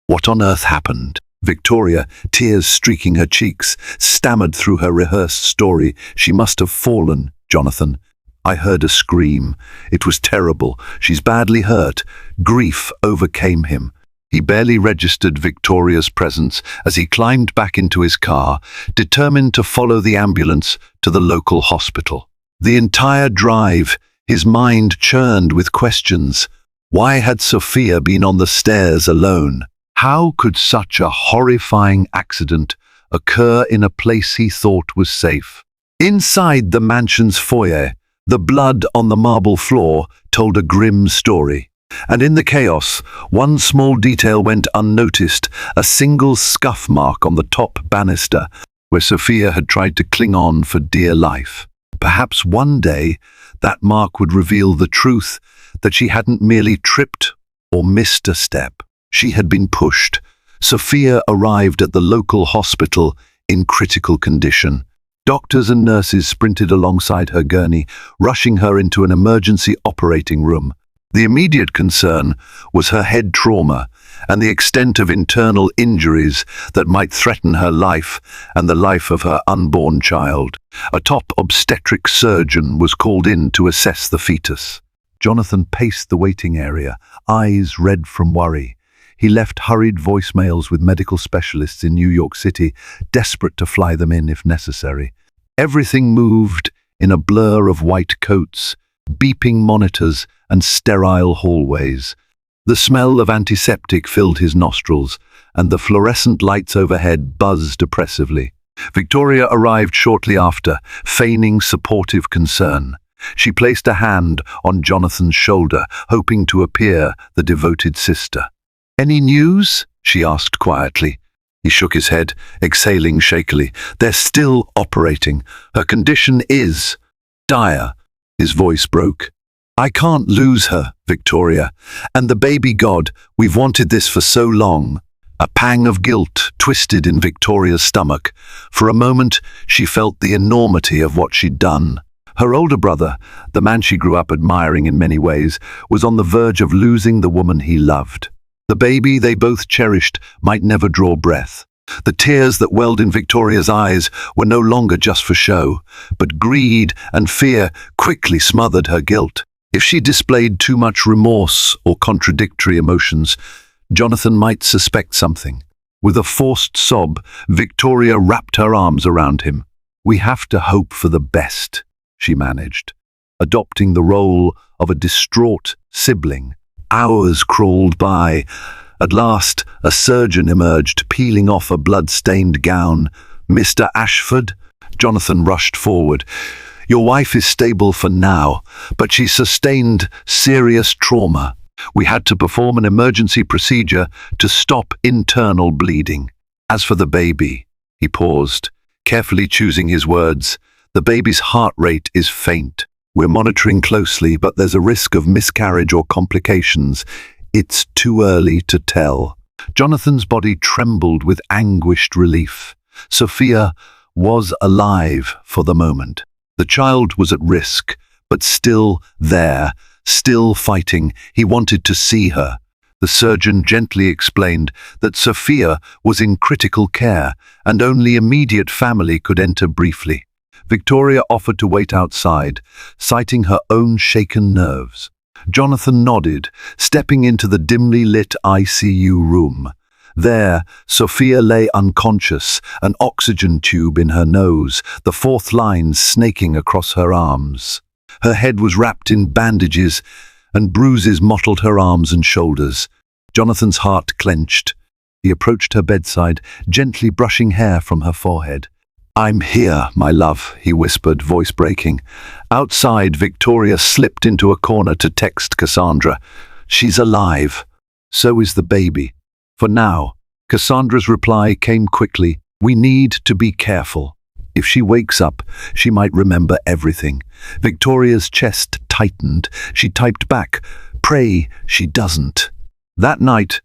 "What on earth happened?" Victoria, tears streaking her cheeks, stammered through her rehearsed story. "She must have fallen, Jonathan. I heard a scream. It was terrible. She's badly hurt." Grief overcame him. He barely registered Victoria's presence as he climbed back into his car, determined to follow the ambulance to the local hospital. The entire drive, his mind churned with questions. Why had Sophia been on the stairs alone? How could such a horrifying accident occur in a place he thought was safe? Inside the mansion's foyer, the blood on the marble floor told a grim story. And in the chaos, one small detail went unnoticed, a single scuff mark on the top banister where Sophia had tried to cling on for dear life. Perhaps one day that mark would reveal the truth, that she hadn't merely tripped or missed a step. She had been pushed. Sophia arrived at the local hospital in critical condition. Doctors and nurses sprinted alongside her gurney, rushing her into an emergency operating room. The immediate concern was her head trauma and the extent of internal injuries that might threaten her life and the life of her unborn child. A top obstetric surgeon was called in to assess the fetus. Jonathan paced the waiting area, eyes red from worry. He left hurried voicemails with medical specialists in New York City, desperate to fly them in if necessary. Everything moved in a blur of white coats, beeping monitors, and sterile hallways. The smell of antiseptic filled his nostrils, and the fluorescent lights overhead buzzed oppressively. Victoria arrived shortly after, feigning supportive concern. She placed a hand on Jonathan's shoulder, hoping to appear the devoted sister. "Any news?" she asked quietly. He shook his head, exhaling shakily. "They're still operating. Her condition is dire." His voice broke. "I can't lose her, Victoria. And the baby god, we've wanted this for so long." A pang of guilt twisted in Victoria's stomach. For a moment, she felt the enormity of what she'd done. Her older brother, the man she grew up admiring in many ways, was on the verge of losing the woman he loved. The baby they both cherished might never draw breath. The tears that welled in Victoria's eyes were no longer just for show, but greed and fear quickly smothered her guilt. If she displayed too much remorse or contradictory emotions, Jonathan might suspect something. With a forced sob, Victoria wrapped her arms around him. "We have to hope for the best," she managed, adopting the role of a distraught sibling. Hours crawled by. At last, a surgeon emerged, peeling off a blood-stained gown. "Mr. Ashford?" Jonathan rushed forward. "Your wife is stable for now, but she sustained serious trauma. We had to perform an emergency procedure to stop internal bleeding. As for the baby," he paused, carefully choosing his words, "the baby's heart rate is faint. We're monitoring closely, but there's a risk of miscarriage or complications. It's too early to tell." Jonathan's body trembled with anguished relief. Sophia was alive for the moment. The child was at risk, but still there, still fighting. He wanted to see her. The surgeon gently explained that Sophia was in critical care and only immediate family could enter briefly. Victoria offered to wait outside, citing her own shaken nerves. Jonathan nodded, stepping into the dimly lit ICU room. There, Sophia lay unconscious, an oxygen tube in her nose, the fourth line snaking across her arms. Her head was wrapped in bandages, and bruises mottled her arms and shoulders. Jonathan's heart clenched. He approached her bedside, gently brushing hair from her forehead. "I'm here, my love," he whispered, voice breaking. Outside, Victoria slipped into a corner to text Cassandra. "She's alive. So is the baby. For now." Cassandra's reply came quickly. "We need to be careful. If she wakes up, she might remember everything." Victoria's chest tightened. She typed back, "Pray she doesn't." That night,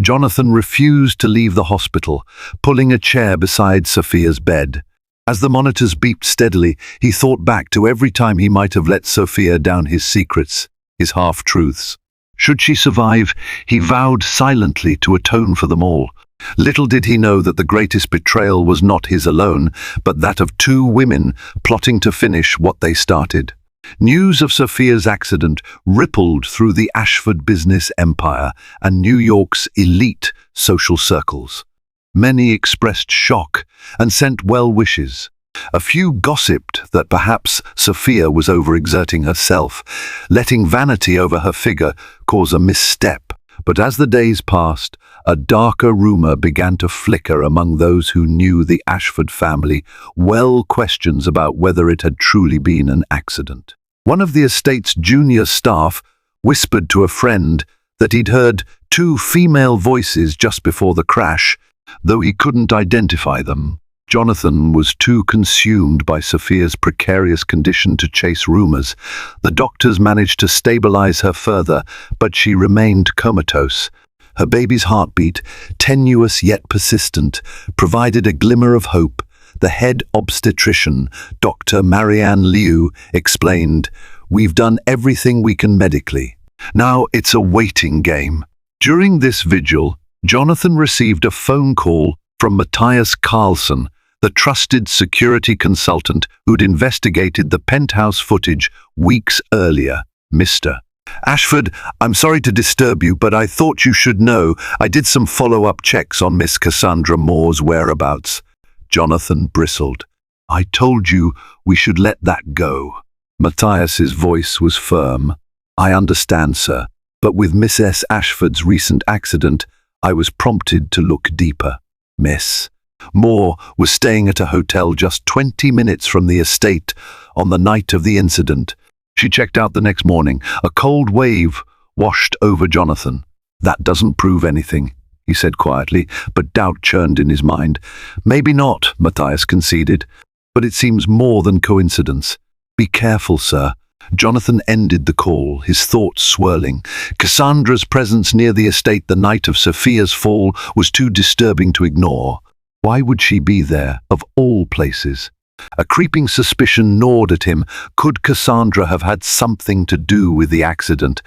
Jonathan refused to leave the hospital, pulling a chair beside Sophia's bed. As the monitors beeped steadily, he thought back to every time he might have let Sophia down his secrets, his half-truths. Should she survive, he vowed silently to atone for them all. Little did he know that the greatest betrayal was not his alone, but that of two women plotting to finish what they started. News of Sophia's accident rippled through the Ashford business empire and New York's elite social circles. Many expressed shock and sent well wishes. A few gossiped that perhaps Sophia was overexerting herself, letting vanity over her figure cause a misstep. But as the days passed, a darker rumor began to flicker among those who knew the Ashford family, questions about whether it had truly been an accident. One of the estate's junior staff whispered to a friend that he'd heard two female voices just before the crash, though he couldn't identify them. Jonathan was too consumed by Sophia's precarious condition to chase rumors. The doctors managed to stabilize her further, but she remained comatose. Her baby's heartbeat, tenuous yet persistent, provided a glimmer of hope. The head obstetrician, Dr. Marianne Liu, explained, "We've done everything we can medically. Now it's a waiting game." During this vigil, Jonathan received a phone call from Matthias Carlson, the trusted security consultant who'd investigated the penthouse footage weeks earlier. "Mr. Ashford, I'm sorry to disturb you, but I thought you should know I did some follow-up checks on Miss Cassandra Moore's whereabouts." Jonathan bristled. "I told you we should let that go." Matthias's voice was firm. "I understand, sir, but with Miss S. Ashford's recent accident, I was prompted to look deeper. Miss Moore was staying at a hotel just 20 minutes from the estate on the night of the incident. She checked out the next morning. A cold wave washed over Jonathan. "That doesn't prove anything," he said quietly, but doubt churned in his mind. "Maybe not," Matthias conceded, "but it seems more than coincidence. Be careful, sir." Jonathan ended the call, his thoughts swirling. Cassandra's presence near the estate the night of Sophia's fall was too disturbing to ignore. Why would she be there, of all places? A creeping suspicion gnawed at him. Could Cassandra have had something to do with the accident?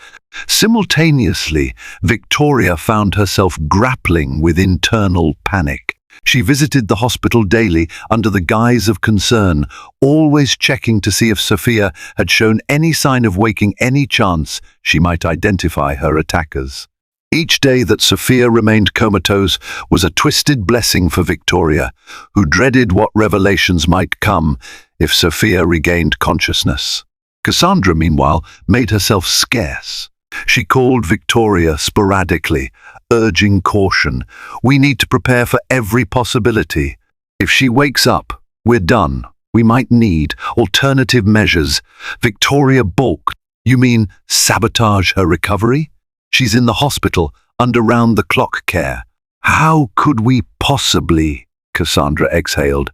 Simultaneously, Victoria found herself grappling with internal panic. She visited the hospital daily under the guise of concern, always checking to see if Sophia had shown any sign of waking, any chance she might identify her attackers. Each day that Sophia remained comatose was a twisted blessing for Victoria, who dreaded what revelations might come if Sophia regained consciousness. Cassandra, meanwhile, made herself scarce. She called Victoria sporadically, urging caution. "We need to prepare for every possibility. If she wakes up, we're done. We might need alternative measures." Victoria balked. "You mean sabotage her recovery? She's in the hospital, under round-the-clock care." "How could we possibly?" Cassandra exhaled.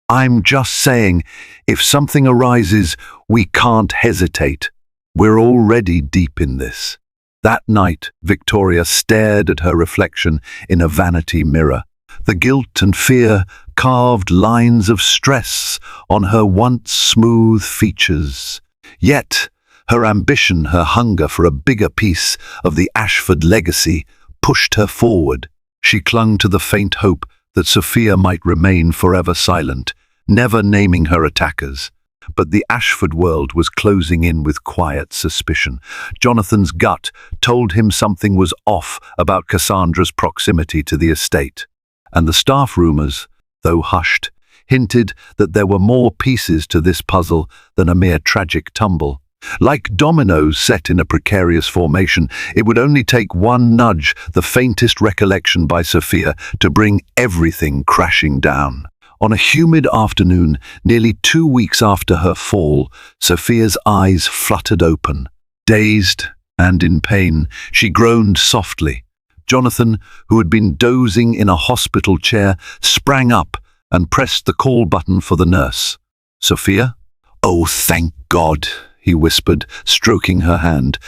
"I'm just saying, if something arises, we can't hesitate. We're already deep in this." That night, Victoria stared at her reflection in a vanity mirror. The guilt and fear carved lines of stress on her once smooth features. Yet, her ambition, her hunger for a bigger piece of the Ashford legacy, pushed her forward. She clung to the faint hope that Sophia might remain forever silent, never naming her attackers. But the Ashford world was closing in with quiet suspicion. Jonathan's gut told him something was off about Cassandra's proximity to the estate. And the staff rumors, though hushed, hinted that there were more pieces to this puzzle than a mere tragic tumble. Like dominoes set in a precarious formation, it would only take one nudge, the faintest recollection by Sophia, to bring everything crashing down. On a humid afternoon, nearly 2 weeks after her fall, Sophia's eyes fluttered open. Dazed and in pain, she groaned softly. Jonathan, who had been dozing in a hospital chair, sprang up and pressed the call button for the nurse. "Sophia?" "Oh, thank God," he whispered, stroking her hand.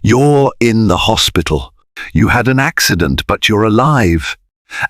"You're in the hospital. You had an accident, but you're alive.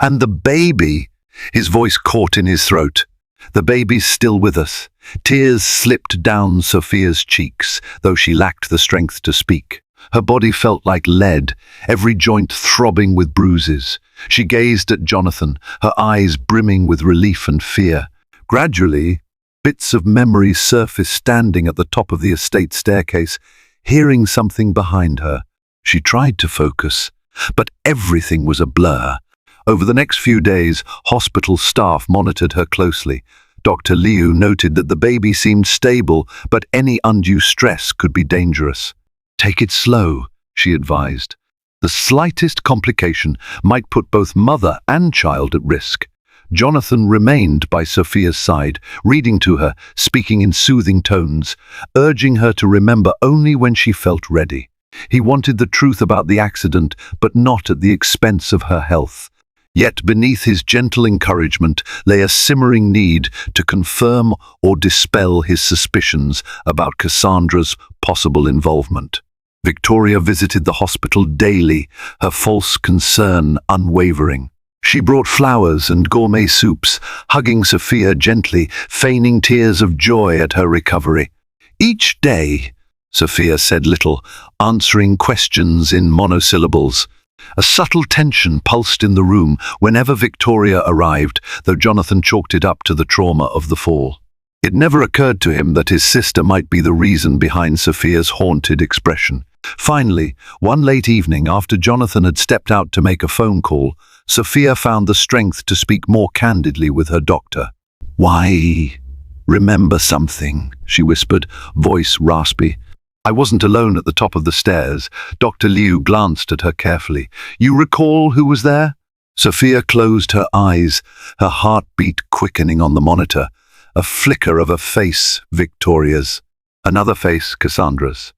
And the baby—" His voice caught in his throat. The baby's still with us. Tears slipped down Sophia's cheeks, though she lacked the strength to speak. Her body felt like lead, every joint throbbing with bruises. She gazed at Jonathan, her eyes brimming with relief and fear. Gradually, bits of memory surfaced standing at the top of the estate staircase, hearing something behind her. She tried to focus, but everything was a blur. Over the next few days, hospital staff monitored her closely. Dr. Liu noted that the baby seemed stable, but any undue stress could be dangerous. "Take it slow," she advised. The slightest complication might put both mother and child at risk. Jonathan remained by Sophia's side, reading to her, speaking in soothing tones, urging her to remember only when she felt ready. He wanted the truth about the accident, but not at the expense of her health. Yet beneath his gentle encouragement lay a simmering need to confirm or dispel his suspicions about Cassandra's possible involvement. Victoria visited the hospital daily, her false concern unwavering. She brought flowers and gourmet soups, hugging Sophia gently, feigning tears of joy at her recovery. Each day, Sophia said little, answering questions in monosyllables. A subtle tension pulsed in the room whenever Victoria arrived, though Jonathan chalked it up to the trauma of the fall. It never occurred to him that his sister might be the reason behind Sophia's haunted expression. Finally, one late evening, after Jonathan had stepped out to make a phone call, Sophia found the strength to speak more candidly with her doctor. "Why? Remember something," she whispered, voice raspy. "I wasn't alone at the top of the stairs." Dr. Liu glanced at her carefully. "You recall who was there?" Sophia closed her eyes, her heartbeat quickening on the monitor. A flicker of a face, Victoria's. Another face, Cassandra's.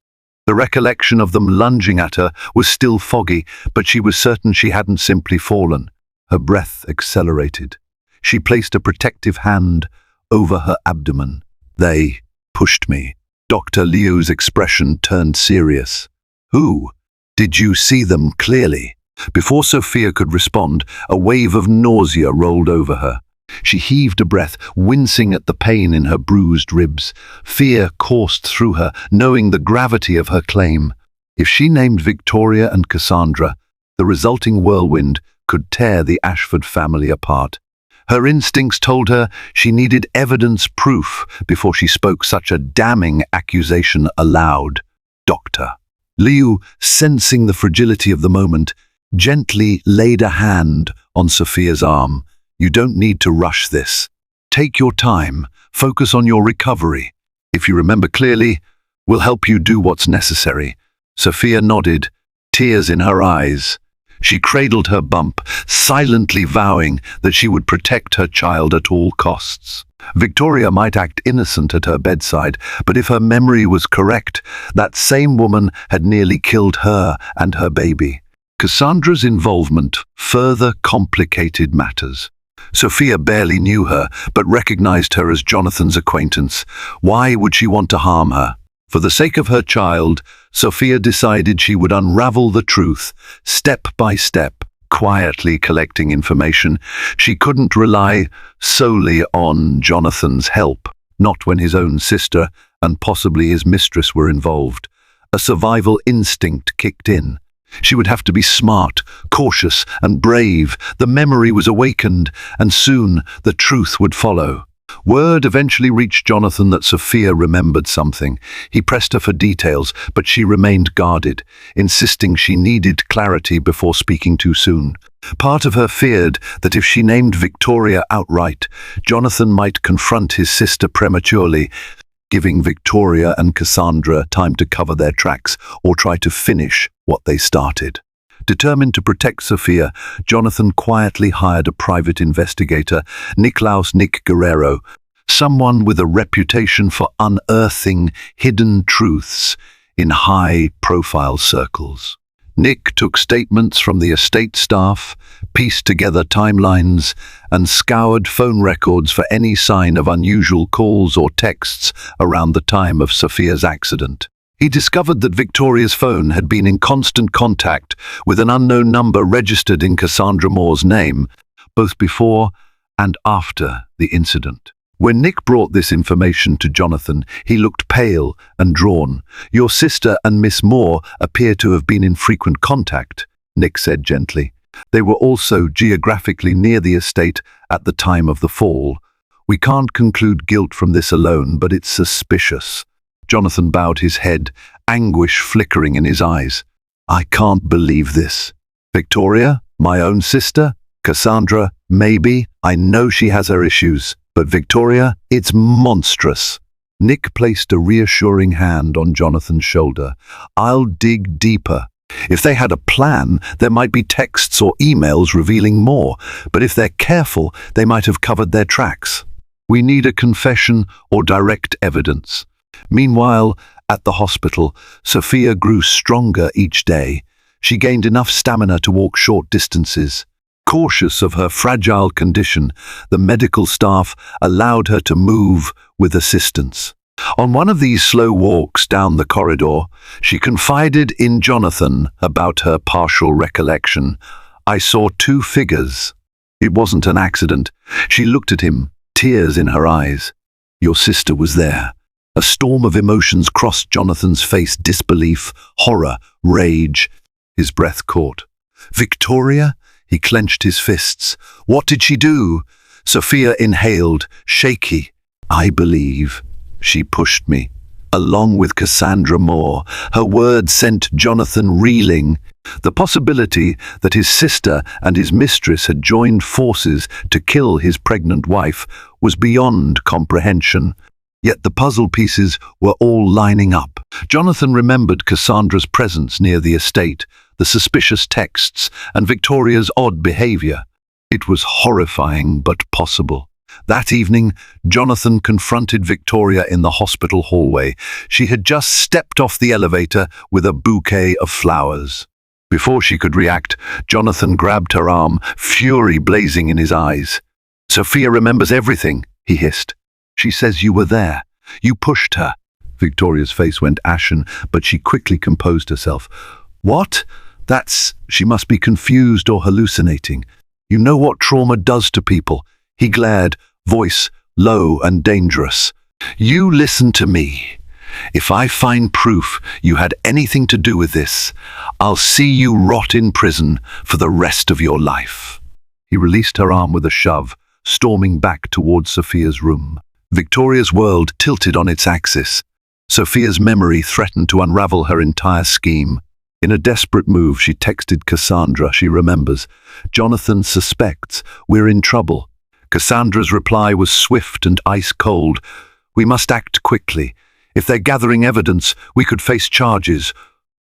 The recollection of them lunging at her was still foggy, but she was certain she hadn't simply fallen. Her breath accelerated. She placed a protective hand over her abdomen. "They pushed me." Dr. Liu's expression turned serious. "Who? Did you see them clearly?" Before Sophia could respond, a wave of nausea rolled over her. She heaved a breath, wincing at the pain in her bruised ribs. Fear coursed through her, knowing the gravity of her claim. If she named Victoria and Cassandra, the resulting whirlwind could tear the Ashford family apart. Her instincts told her she needed evidence proof before she spoke such a damning accusation aloud. Doctor Liu, sensing the fragility of the moment, gently laid a hand on Sophia's arm. "You don't need to rush this. Take your time, focus on your recovery. If you remember clearly, we'll help you do what's necessary." Sophia nodded, tears in her eyes. She cradled her bump, silently vowing that she would protect her child at all costs. Victoria might act innocent at her bedside, but if her memory was correct, that same woman had nearly killed her and her baby. Cassandra's involvement further complicated matters. Sophia barely knew her, but recognized her as Jonathan's acquaintance. Why would she want to harm her? For the sake of her child, Sophia decided she would unravel the truth, step by step, quietly collecting information. She couldn't rely solely on Jonathan's help, not when his own sister and possibly his mistress were involved. A survival instinct kicked in. She would have to be smart, cautious, and brave. The memory was awakened, and soon the truth would follow. Word eventually reached Jonathan that Sophia remembered something. He pressed her for details, but she remained guarded, insisting she needed clarity before speaking too soon. Part of her feared that if she named Victoria outright, Jonathan might confront his sister prematurely, giving Victoria and Cassandra time to cover their tracks or try to finish what they started. Determined to protect Sophia, Jonathan quietly hired a private investigator, Nick Guerrero, someone with a reputation for unearthing hidden truths in high-profile circles. Nick took statements from the estate staff, pieced together timelines, and scoured phone records for any sign of unusual calls or texts around the time of Sophia's accident. He discovered that Victoria's phone had been in constant contact with an unknown number registered in Cassandra Moore's name, both before and after the incident. When Nick brought this information to Jonathan, he looked pale and drawn. "Your sister and Miss Moore appear to have been in frequent contact," Nick said gently. "They were also geographically near the estate at the time of the fall. We can't conclude guilt from this alone, but it's suspicious." Jonathan bowed his head, anguish flickering in his eyes. "I can't believe this. Victoria, my own sister? Cassandra, maybe. I know she has her issues. But Victoria, it's monstrous." Nick placed a reassuring hand on Jonathan's shoulder. "I'll dig deeper. If they had a plan, there might be texts or emails revealing more, but if they're careful, they might have covered their tracks. We need a confession or direct evidence." Meanwhile, at the hospital, Sophia grew stronger each day. She gained enough stamina to walk short distances. Cautious of her fragile condition, the medical staff allowed her to move with assistance. On one of these slow walks down the corridor, she confided in Jonathan about her partial recollection. "I saw two figures. It wasn't an accident." She looked at him, tears in her eyes. "Your sister was there." A storm of emotions crossed Jonathan's face: disbelief, horror, rage. His breath caught. "Victoria?" He clenched his fists. "What did she do?" Sophia inhaled, shaky. "I believe she pushed me, along with Cassandra Moore." Her words sent Jonathan reeling. The possibility that his sister and his mistress had joined forces to kill his pregnant wife was beyond comprehension. Yet the puzzle pieces were all lining up. Jonathan remembered Cassandra's presence near the estate, the suspicious texts, and Victoria's odd behavior. It was horrifying but possible. That evening, Jonathan confronted Victoria in the hospital hallway. She had just stepped off the elevator with a bouquet of flowers. Before she could react, Jonathan grabbed her arm, fury blazing in his eyes. "Sophia remembers everything," he hissed. "She says you were there. You pushed her." Victoria's face went ashen, but she quickly composed herself. "What? She must be confused or hallucinating. You know what trauma does to people." He glared, voice low and dangerous. "You listen to me. If I find proof you had anything to do with this, I'll see you rot in prison for the rest of your life." He released her arm with a shove, storming back towards Sophia's room. Victoria's world tilted on its axis. Sophia's memory threatened to unravel her entire scheme. In a desperate move, she texted Cassandra. She remembers. "Jonathan suspects we're in trouble." Cassandra's reply was swift and ice-cold. "We must act quickly. If they're gathering evidence, we could face charges.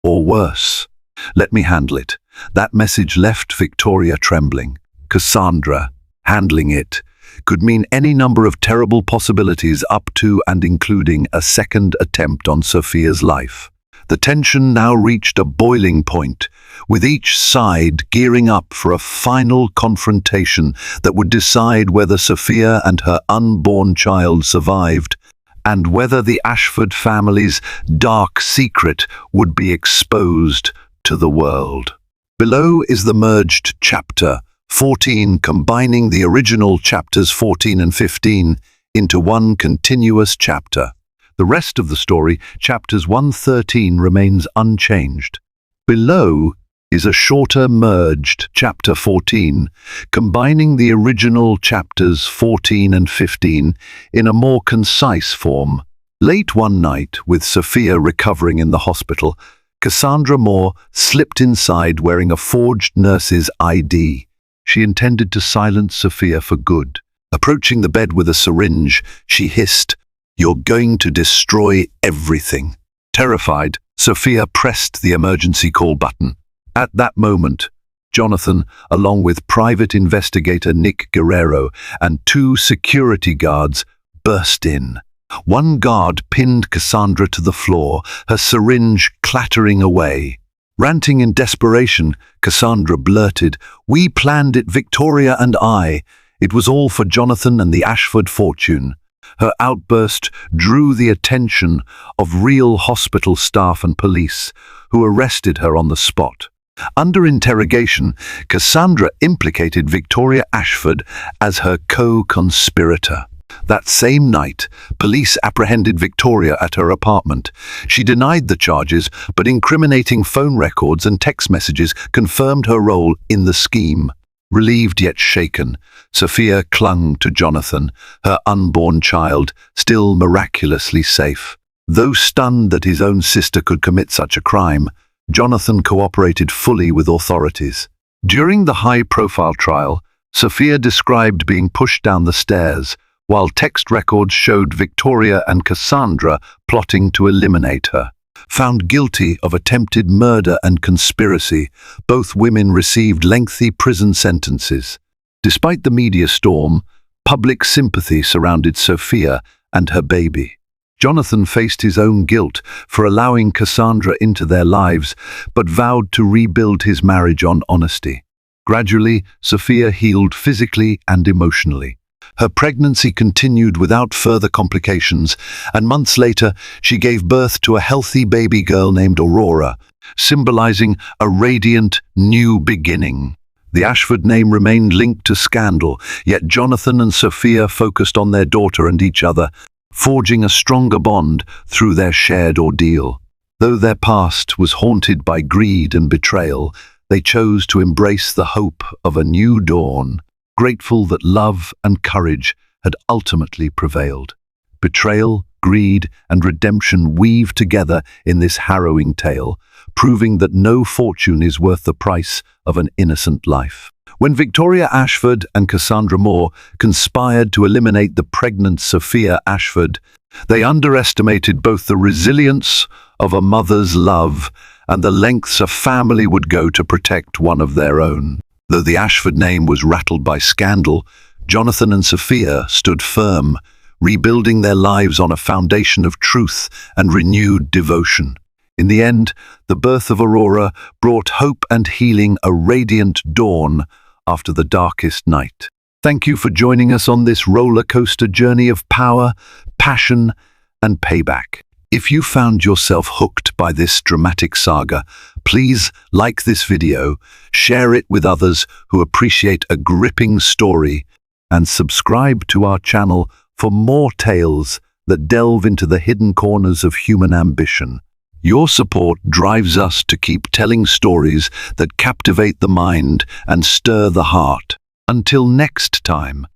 Or worse. Let me handle it." That message left Victoria trembling. Cassandra, handling it, could mean any number of terrible possibilities, up to and including a second attempt on Sophia's life. The tension now reached a boiling point, with each side gearing up for a final confrontation that would decide whether Sophia and her unborn child survived, and whether the Ashford family's dark secret would be exposed to the world. Below is the merged chapter 14, combining the original chapters 14 and 15 into one continuous chapter. The rest of the story, chapters 1-13, remains unchanged. Below is a shorter merged chapter 14, combining the original chapters 14 and 15 in a more concise form. Late one night, with Sophia recovering in the hospital, Cassandra Moore slipped inside wearing a forged nurse's ID. She intended to silence Sophia for good. Approaching the bed with a syringe, she hissed, "You're going to destroy everything." Terrified, Sophia pressed the emergency call button. At that moment, Jonathan, along with private investigator Nick Guerrero and 2 security guards, burst in. One guard pinned Cassandra to the floor, her syringe clattering away. Ranting in desperation, Cassandra blurted, "We planned it, Victoria and I. It was all for Jonathan and the Ashford fortune." Her outburst drew the attention of real hospital staff and police, who arrested her on the spot. Under interrogation, Cassandra implicated Victoria Ashford as her co-conspirator. That same night, police apprehended Victoria at her apartment. She denied the charges, but incriminating phone records and text messages confirmed her role in the scheme. Relieved yet shaken, Sophia clung to Jonathan, her unborn child, still miraculously safe. Though stunned that his own sister could commit such a crime, Jonathan cooperated fully with authorities. During the high-profile trial, Sophia described being pushed down the stairs, while text records showed Victoria and Cassandra plotting to eliminate her. Found guilty of attempted murder and conspiracy, both women received lengthy prison sentences. Despite the media storm, public sympathy surrounded Sophia and her baby. Jonathan faced his own guilt for allowing Cassandra into their lives, but vowed to rebuild his marriage on honesty. Gradually, Sophia healed physically and emotionally. Her pregnancy continued without further complications, and months later, she gave birth to a healthy baby girl named Aurora, symbolizing a radiant new beginning. The Ashford name remained linked to scandal, yet Jonathan and Sophia focused on their daughter and each other, forging a stronger bond through their shared ordeal. Though their past was haunted by greed and betrayal, they chose to embrace the hope of a new dawn, grateful that love and courage had ultimately prevailed. Betrayal, greed, and redemption weave together in this harrowing tale, proving that no fortune is worth the price of an innocent life. When Victoria Ashford and Cassandra Moore conspired to eliminate the pregnant Sophia Ashford, they underestimated both the resilience of a mother's love and the lengths a family would go to protect one of their own. Though the Ashford name was rattled by scandal, Jonathan and Sophia stood firm, rebuilding their lives on a foundation of truth and renewed devotion. In the end, the birth of Aurora brought hope and healing, a radiant dawn after the darkest night. Thank you for joining us on this roller coaster journey of power, passion, and payback. If you found yourself hooked by this dramatic saga, please like this video, share it with others who appreciate a gripping story, and subscribe to our channel for more tales that delve into the hidden corners of human ambition. Your support drives us to keep telling stories that captivate the mind and stir the heart. Until next time.